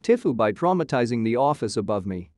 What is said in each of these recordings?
TIFU by traumatizing the office above me.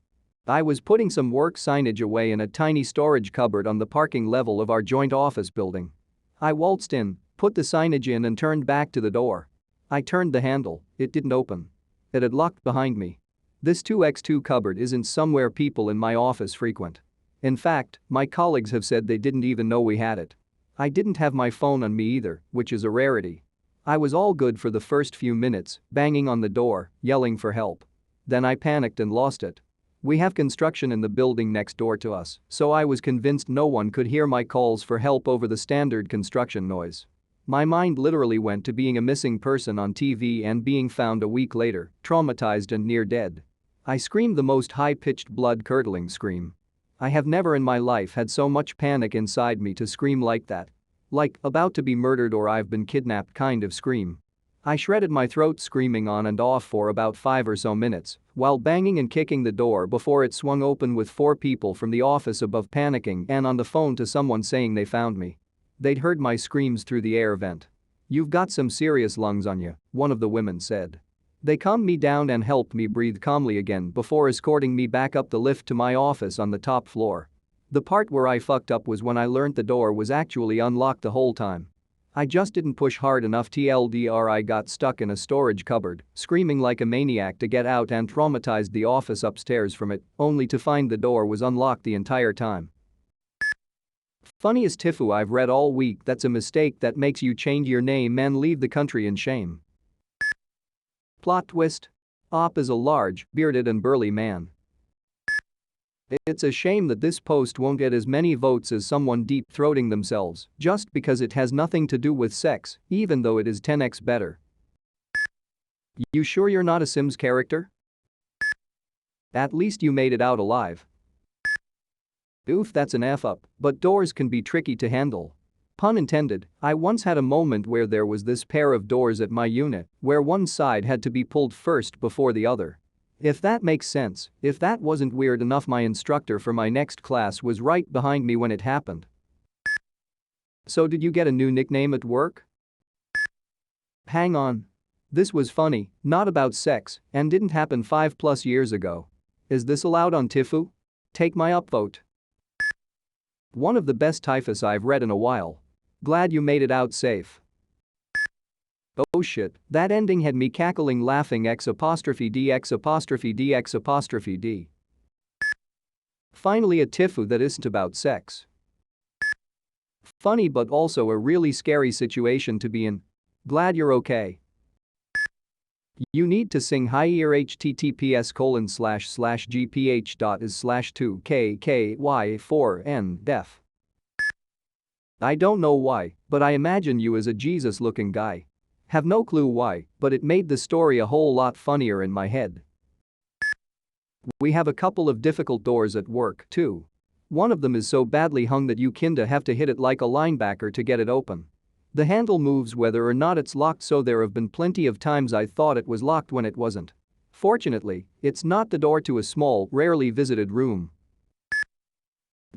I was putting some work signage away in a tiny storage cupboard on the parking level of our joint office building. I waltzed in, put the signage in and turned back to the door. I turned the handle, it didn't open. It had locked behind me. This 2x2 cupboard isn't somewhere people in my office frequent. In fact, my colleagues have said they didn't even know we had it. I didn't have my phone on me either, which is a rarity. I was all good for the first few minutes, banging on the door, yelling for help. Then I panicked and lost it. We have construction in the building next door to us, so I was convinced no one could hear my calls for help over the standard construction noise. My mind literally went to being a missing person on TV and being found a week later, traumatized and near dead. I screamed the most high-pitched blood-curdling scream. I have never in my life had so much panic inside me to scream like that. Like, about to be murdered or I've been kidnapped kind of scream. I shredded my throat screaming on and off for about 5 or so minutes while banging and kicking the door before it swung open with 4 people from the office above panicking and on the phone to someone saying they found me. They'd heard my screams through the air vent. "You've got some serious lungs on you," one of the women said. They calmed me down and helped me breathe calmly again before escorting me back up the lift to my office on the top floor. The part where I fucked up was when I learned the door was actually unlocked the whole time. I just didn't push hard enough. TLDR, I got stuck in a storage cupboard, screaming like a maniac to get out and traumatized the office upstairs from it, only to find the door was unlocked the entire time. Funniest TIFU I've read all week. That's a mistake that makes you change your name and leave the country in shame. Plot twist. Op is a large, bearded and burly man. It's a shame that this post won't get as many votes as someone deep-throating themselves just because it has nothing to do with sex, even though it is 10x better. You sure you're not a Sims character? At least you made it out alive. Oof, that's an F up, but doors can be tricky to handle. Pun intended. I once had a moment where there was this pair of doors at my unit where one side had to be pulled first before the other. If that makes sense, if that wasn't weird enough, my instructor for my next class was right behind me when it happened. So did you get a new nickname at work? Hang on. This was funny, not about sex, and didn't happen 5+ years ago. Is this allowed on TIFU? Take my upvote. One of the best typhus I've read in a while. Glad you made it out safe. Oh shit, that ending had me cackling laughing X''D''D''. Finally a TIFU that isn't about sex. Funny but also a really scary situation to be in. Glad you're okay. You need to sing hi ear https://gph.is/2kky4n def. I don't know why, but I imagine you as a Jesus-looking guy. Have no clue why, but it made the story a whole lot funnier in my head. We have a couple of difficult doors at work, too. One of them is so badly hung that you kinda have to hit it like a linebacker to get it open. The handle moves whether or not it's locked, so there have been plenty of times I thought it was locked when it wasn't. Fortunately, it's not the door to a small, rarely visited room.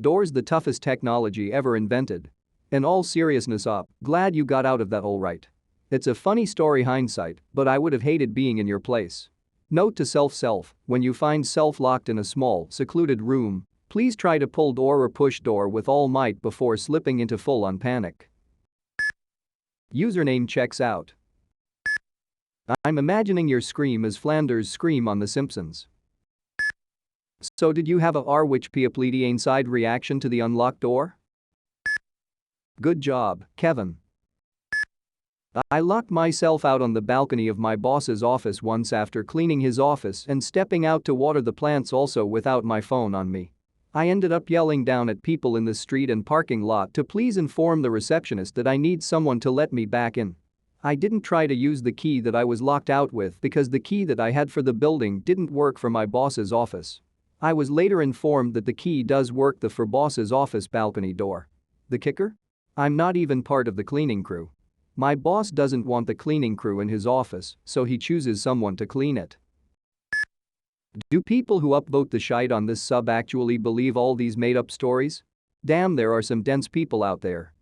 Door's the toughest technology ever invented. In all seriousness, Op, glad you got out of that all right. It's a funny story hindsight, but I would have hated being in your place. Note to self, when you find self locked in a small, secluded room, please try to pull door or push door with all might before slipping into full-on panic. Username checks out. I'm imagining your scream as Flanders' scream on The Simpsons. So did you have a which Piaplediane side reaction to the unlocked door? Good job, Kevin. I locked myself out on the balcony of my boss's office once after cleaning his office and stepping out to water the plants also without my phone on me. I ended up yelling down at people in the street and parking lot to please inform the receptionist that I need someone to let me back in. I didn't try to use the key that I was locked out with because the key that I had for the building didn't work for my boss's office. I was later informed that the key does work for boss's office balcony door. The kicker? I'm not even part of the cleaning crew. My boss doesn't want the cleaning crew in his office, so he chooses someone to clean it. Do people who upvote the shite on this sub actually believe all these made-up stories? Damn, there are some dense people out there.